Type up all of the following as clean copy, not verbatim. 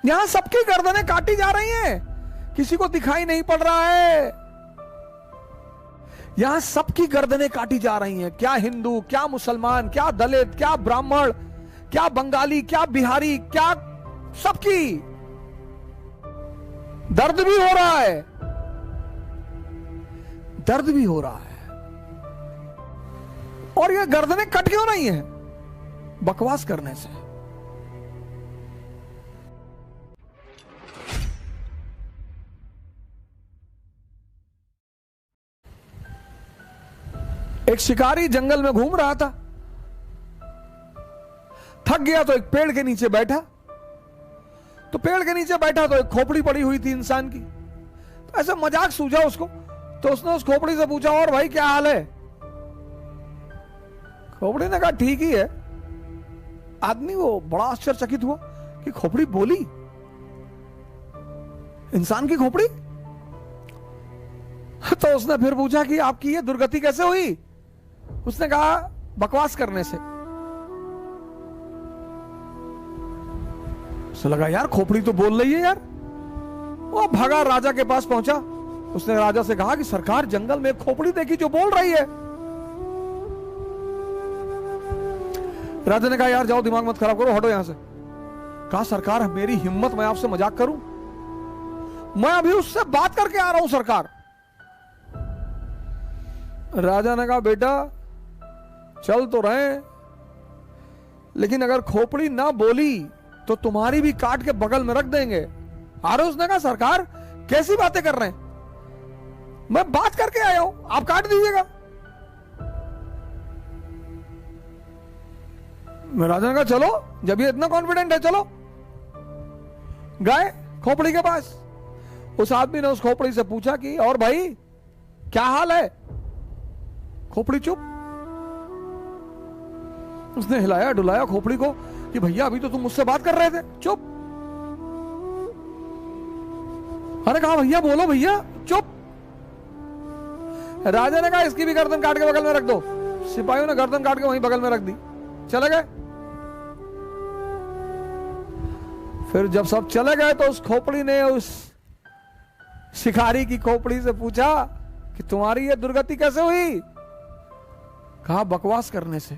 यहां सबकी गर्दनें काटी जा रही हैं, किसी को दिखाई नहीं पड़ रहा है। यहां सबकी गर्दनें काटी जा रही हैं, क्या हिंदू, क्या मुसलमान, क्या दलित, क्या ब्राह्मण, क्या बंगाली, क्या बिहारी, क्या सबकी दर्द भी हो रहा है, दर्द भी हो रहा है। और ये गर्दनें कट क्यों नहीं है? बकवास करने से। एक शिकारी जंगल में घूम रहा था, थक गया तो एक पेड़ के नीचे बैठा। तो पेड़ के नीचे बैठा तो एक खोपड़ी पड़ी हुई थी इंसान की। तो ऐसा मजाक सूझा उसको, तो उसने उस खोपड़ी से पूछा, और भाई क्या हाल है? खोपड़ी ने कहा ठीक ही है। आदमी वो बड़ा आश्चर्यचकित हुआ कि खोपड़ी बोली, इंसान की खोपड़ी। तो उसने फिर पूछा कि आपकी ये दुर्गति कैसे हुई? उसने कहा बकवास करने से। उसे लगा यार खोपड़ी तो बोल रही है यार। वो भागा, राजा के पास पहुंचा। उसने राजा से कहा कि सरकार, जंगल में एक खोपड़ी देखी जो बोल रही है। राजा ने कहा यार जाओ, दिमाग मत खराब करो, हटो यहां से। कहा सरकार मेरी हिम्मत, मैं आपसे मजाक करूं? मैं अभी उससे बात करके आ रहा हूं सरकार। राजा ने कहा बेटा चल तो रहे, लेकिन अगर खोपड़ी ना बोली तो तुम्हारी भी काट के बगल में रख देंगे। अरे उसने कहा सरकार कैसी बातें कर रहे हैं, मैं बात करके आया हूं, आप काट दीजिएगा। राजा ने कहा चलो, जब ये इतना कॉन्फिडेंट है चलो। गए खोपड़ी के पास। उस आदमी ने उस खोपड़ी से पूछा कि और भाई क्या हाल है? खोपड़ी चुप। उसने हिलाया डुलाया खोपड़ी को कि भैया अभी तो तुम मुझसे बात कर रहे थे, चुप। अरे कहा भैया बोलो भैया, चुप। राजा ने कहा इसकी भी गर्दन काट के बगल में रख दो। सिपाहियों ने गर्दन काट के वहीं बगल में रख दी, चले गए। फिर जब सब चले गए तो उस खोपड़ी ने उस शिकारी की खोपड़ी से पूछा कि तुम्हारी ये दुर्गति कैसे हुई? कहा बकवास करने से।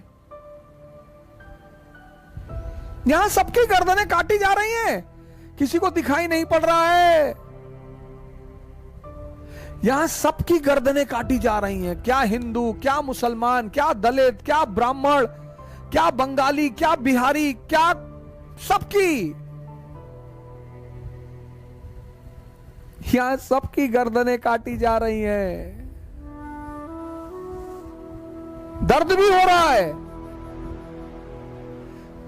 यहां सबकी गर्दनें काटी जा रही हैं, किसी को दिखाई नहीं पड़ रहा है। यहां सबकी गर्दनें काटी जा रही हैं, क्या हिंदू, क्या मुसलमान, क्या दलित, क्या ब्राह्मण, क्या बंगाली, क्या बिहारी, क्या सबकी, यहां सबकी गर्दनें काटी जा रही हैं। दर्द भी हो रहा है,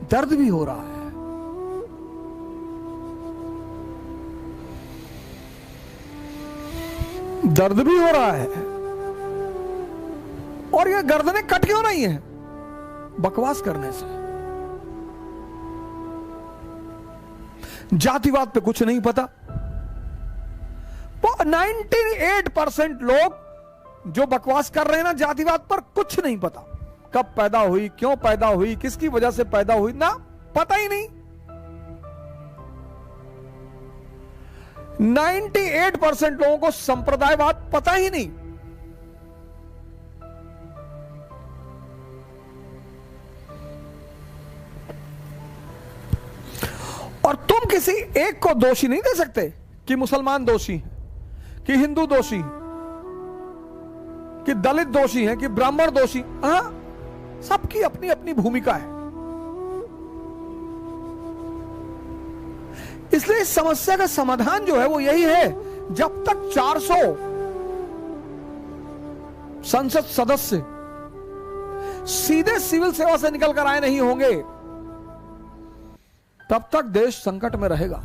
दर्द भी हो रहा है। दर्द भी हो रहा है। और ये गर्दनें कट क्यों नहीं है? बकवास करने से। जातिवाद पे कुछ नहीं पता। 98% लोग जो बकवास कर रहे हैं ना, जातिवाद पर कुछ नहीं पता। कब पैदा हुई, क्यों पैदा हुई, किसकी वजह से पैदा हुई, ना पता ही नहीं। 98% लोगों को संप्रदायवाद पता ही नहीं। और तुम किसी एक को दोषी नहीं दे सकते कि मुसलमान दोषी है, कि हिंदू दोषी है, कि दलित दोषी है, कि ब्राह्मण दोषी। हाँ, सबकी अपनी अपनी भूमिका है। इसलिए इस समस्या का समाधान जो है वो यही है, जब तक 400 संसद सदस्य सीधे सिविल सेवा से निकलकर आए नहीं होंगे, तब तक देश संकट में रहेगा।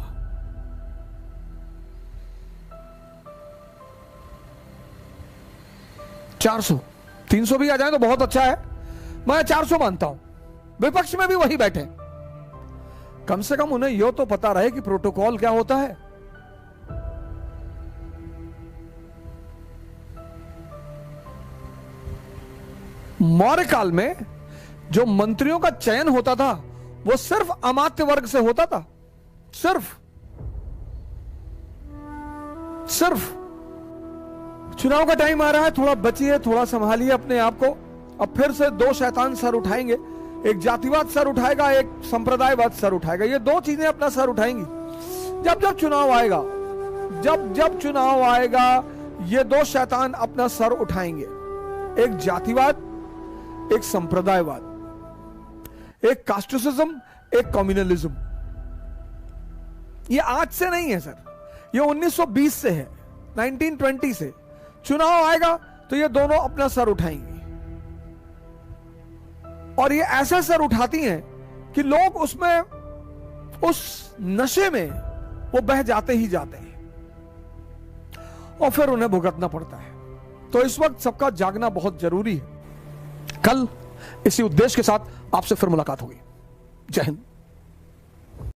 $400, $300 भी आ जाए तो बहुत अच्छा है। मैं 400 मानता हूं। विपक्ष में भी वही बैठे, कम से कम उन्हें यह तो पता रहे कि प्रोटोकॉल क्या होता है। मौर्य काल में जो मंत्रियों का चयन होता था वो सिर्फ अमात्य वर्ग से होता था, सिर्फ। सिर्फ चुनाव का टाइम आ रहा है, थोड़ा बचिए, थोड़ा संभालिए अपने आप को। अब फिर से दो शैतान सर उठाएंगे, एक जातिवाद सर उठाएगा, एक संप्रदायवाद सर उठाएगा। ये दो चीजें अपना सर उठाएंगी जब जब चुनाव आएगा। जब जब चुनाव आएगा ये दो शैतान अपना सर उठाएंगे, एक जातिवाद, एक संप्रदायवाद, एक कास्टिसिज्म, एक कम्युनलिज्म। ये आज से नहीं है सर, ये 1920 से है, 1920 से। चुनाव आएगा तो ये दोनों अपना सर उठाएंगे, और ये ऐसा सर उठाती हैं कि लोग उसमें, उस नशे में वो बह जाते ही जाते हैं और फिर उन्हें भुगतना पड़ता है। तो इस वक्त सबका जागना बहुत जरूरी है। कल इसी उद्देश्य के साथ आपसे फिर मुलाकात होगी। जय हिंद।